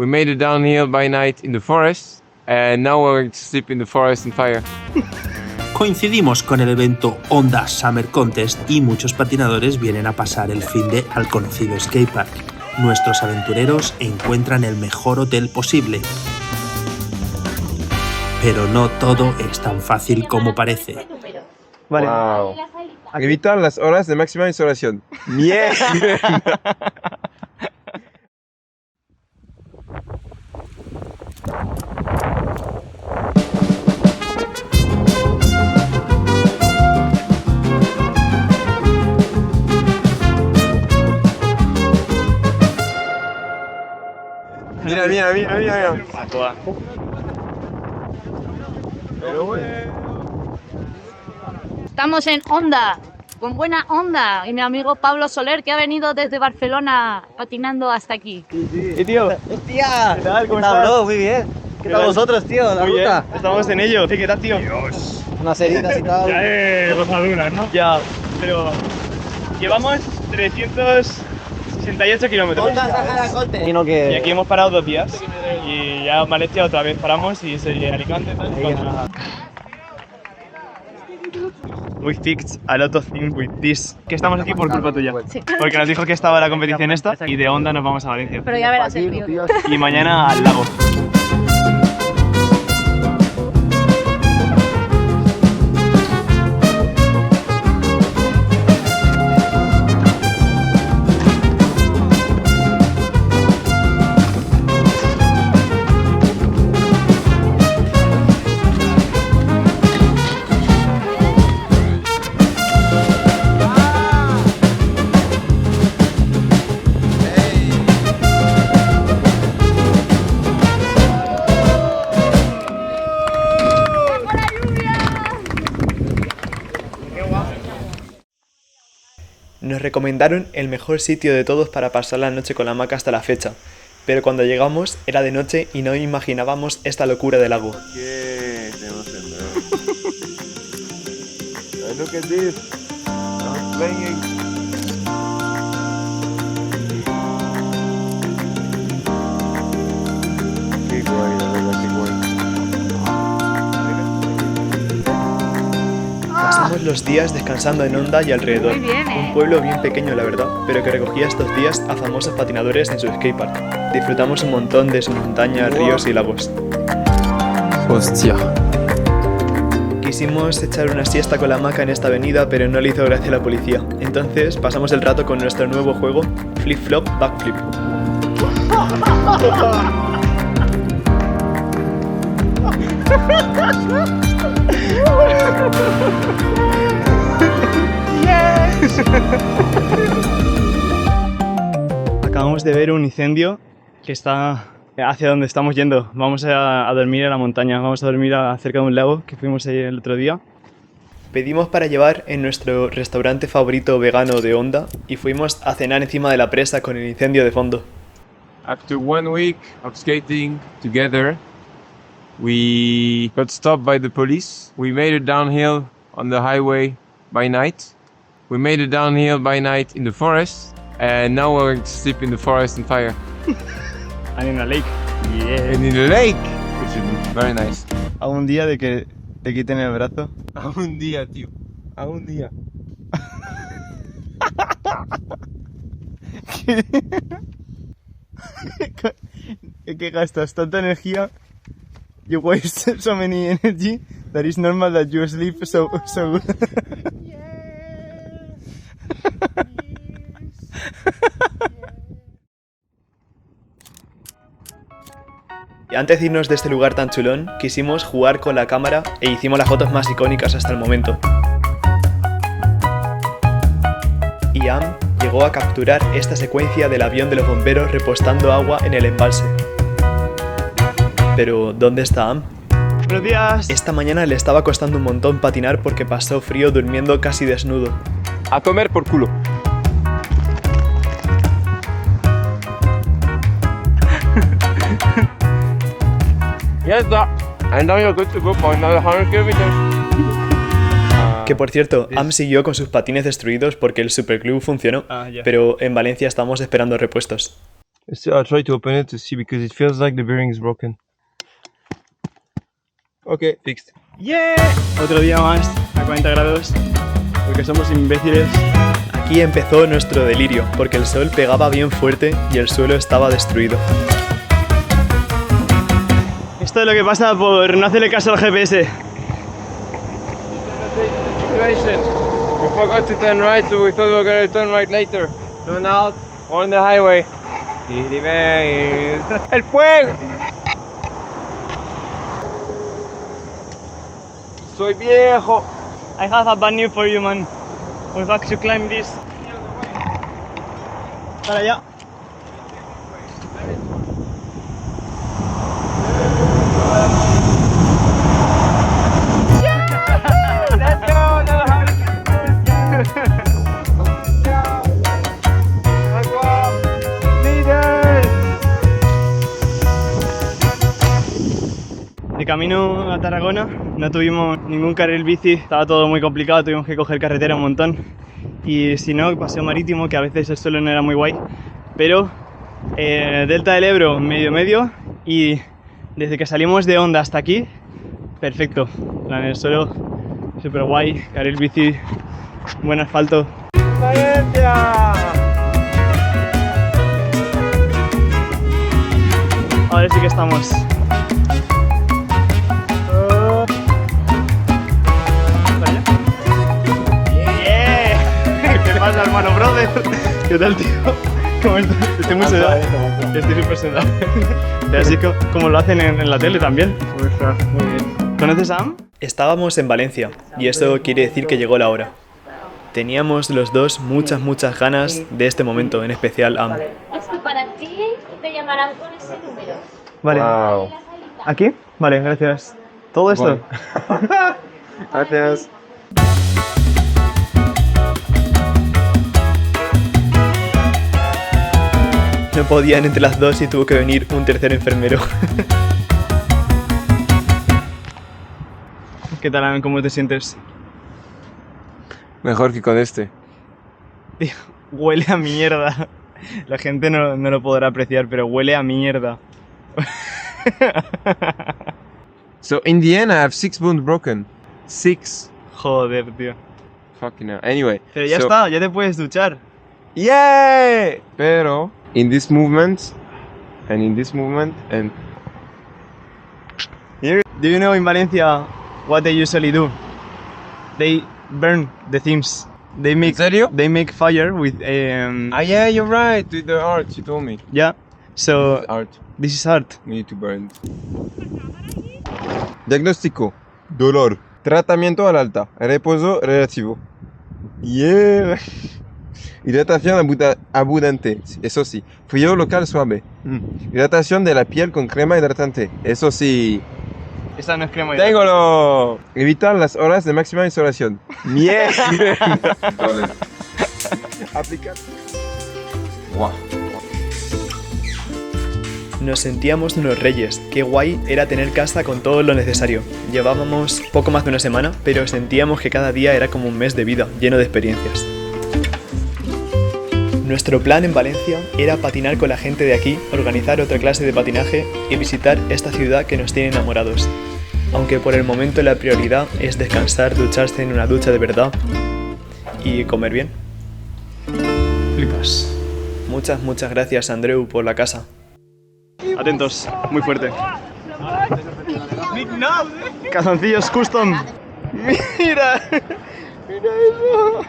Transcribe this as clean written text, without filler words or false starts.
We made it downhill by night in the forest, and now we're going to sleep in the forest in fire. Coincidimos con el evento Honda Summer Contest y muchos patinadores vienen a pasar el finde al conocido skatepark. Nuestros aventureros encuentran el mejor hotel posible. Pero no todo es tan fácil como parece. Vale. Wow. Evitar las horas de máxima insolación. ¡Bien! Mira. A toda. Pero bueno. Estamos en Honda, con buena onda, y mi amigo Pablo Soler, que ha venido desde Barcelona patinando hasta aquí. ¿Y tío? ¡Hostia! ¿Qué tal? ¿Cómo estás, estás? bro? Muy bien. ¿Qué tal vosotros, tío? La Muy ruta. bien, estamos en ello. ¿Qué tal, tío? Dios. Unas heridas y tal. Ya rozaduras, ¿no? Ya, pero llevamos 368 kilómetros. Imagino que... Y aquí hemos parado 2 días. Y ya en Valencia otra vez paramos y sería Alicante, tal. We fixed a lot of things with this. Que estamos aquí por culpa tuya. Sí. Porque nos dijo que estaba la competición esta y de Honda nos vamos a Valencia. Pero ya verás el río. Y mañana al lago. Nos recomendaron el mejor sitio de todos para pasar la noche con la hamaca hasta la fecha, pero cuando llegamos era de noche y no imaginábamos esta locura del lago. Look at this. I'm playing. Qué guay, la verdad, qué guay. Pasamos los días descansando en Honda y alrededor. Muy bien, Un pueblo bien pequeño, la verdad, pero que recogía estos días a famosos patinadores en su skatepark. Disfrutamos un montón de sus montañas, ríos y lagos. Hostia. Quisimos echar una siesta con la hamaca en esta avenida, pero no le hizo gracia a la policía. Entonces pasamos el rato con nuestro nuevo juego, Flip Flop Backflip. Acabamos de ver un incendio que está hacia donde estamos yendo. Vamos a dormir en la montaña, vamos a dormir cerca de un lago que fuimos ahí el otro día. Pedimos para llevar en nuestro restaurante favorito vegano de Honda y fuimos a cenar encima de la presa con el incendio de fondo. After 1 week of skating together, we got stopped by the police. We made it downhill on the highway by night. We made it downhill by night in the forest, and now we're going to sleep in the forest in fire. And in a lake. Yeah. And in the lake, which is very nice. A un día de que te quiten el brazo. A un día, tío. A un día. ¿Qué gastas? Tanta energía. You waste so many energy that it's normal that you sleep so good. Y antes de irnos de este lugar tan chulón, quisimos jugar con la cámara e hicimos las fotos más icónicas hasta el momento. Y Am llegó a capturar esta secuencia del avión de los bomberos repostando agua en el embalse. Pero, ¿dónde está Am? Buenos días. Esta mañana le estaba costando un montón patinar porque pasó frío durmiendo casi desnudo. A comer por culo. Ya está. And now you're good to go for another 100 kilometers. Que por cierto, Am siguió con sus patines destruidos porque el superglue funcionó, Ya. pero en Valencia estamos esperando repuestos. Still, I'll try to open it to see because it feels like the bearing is broken. Okay, fixed. ¡Yeah! Otro día más a 40 grados, porque somos imbéciles. Aquí empezó nuestro delirio, porque el sol pegaba bien fuerte y el suelo estaba destruido. Esto es lo que pasa por no hacerle caso al GPS. We forgot to turn right, so we thought we were going to turn right later. Turn out on the highway. ¡El fuego! Soy viejo. I have a bad news for you, man. We have to climb this. Para allá. De camino a Tarragona no tuvimos ningún carril bici, estaba todo muy complicado, tuvimos que coger carretera un montón. Y si no, paseo marítimo, que a veces el suelo no era muy guay. Pero Delta del Ebro medio y desde que salimos de Honda hasta aquí, perfecto. En el suelo súper guay, carril bici, buen asfalto. ¡Valencia! Ahora sí que estamos. ¿Qué pasa, hermano, brother? ¿Qué tal, tío? ¿Cómo estás? Estoy muy sudado. Estoy súper sudado. Así como lo hacen en la tele también. Muy bien. ¿Conoces a Am? Estábamos en Valencia y eso quiere decir que llegó la hora. Teníamos los dos muchas ganas de este momento, en especial Am. Esto para ti, te llamarán con ese número. Vale. Wow. ¿Aquí? Vale, gracias. ¿Todo esto? Gracias. No podían entre las dos y tuvo que venir un tercer enfermero. ¿Qué tal, Am? ¿Cómo te sientes? Mejor que con este. Tío, huele a mierda. La gente no lo podrá apreciar, pero huele a mierda. So in the end, I have 6 bones broken. 6. Joder, tío. Fucking hell. Anyway. Pero ya so- está, ya te puedes duchar. Yay! Pero in this movement and in this movement and here. Do you know in Valencia what they usually do? They burn the things. They make ¿En serio? They make fire with Ah, yeah, you're right. With the art, you told me. yeah. So Art. this is art. We need to burn. Diagnóstico. Dolor. Tratamiento al alta. Reposo relativo. Yeah. Hidratación abundante. Eso sí. Frío local suave. Hidratación de la piel con crema hidratante. Eso sí. Esta no es crema. ¡Téngolo! Evitar las horas de máxima insolación. ¡Mierda! Aplicar. Wow. Nos sentíamos unos reyes. Qué guay era tener casa con todo lo necesario. Llevábamos poco más de una semana, pero sentíamos que cada día era como un mes de vida, lleno de experiencias. Nuestro plan en Valencia era patinar con la gente de aquí, organizar otra clase de patinaje y visitar esta ciudad que nos tiene enamorados. Aunque por el momento la prioridad es descansar, ducharse en una ducha de verdad y comer bien. Flipas. Muchas gracias, Andreu, por la casa. Atentos, muy fuerte. Calzoncillos custom. Mira. Mira eso.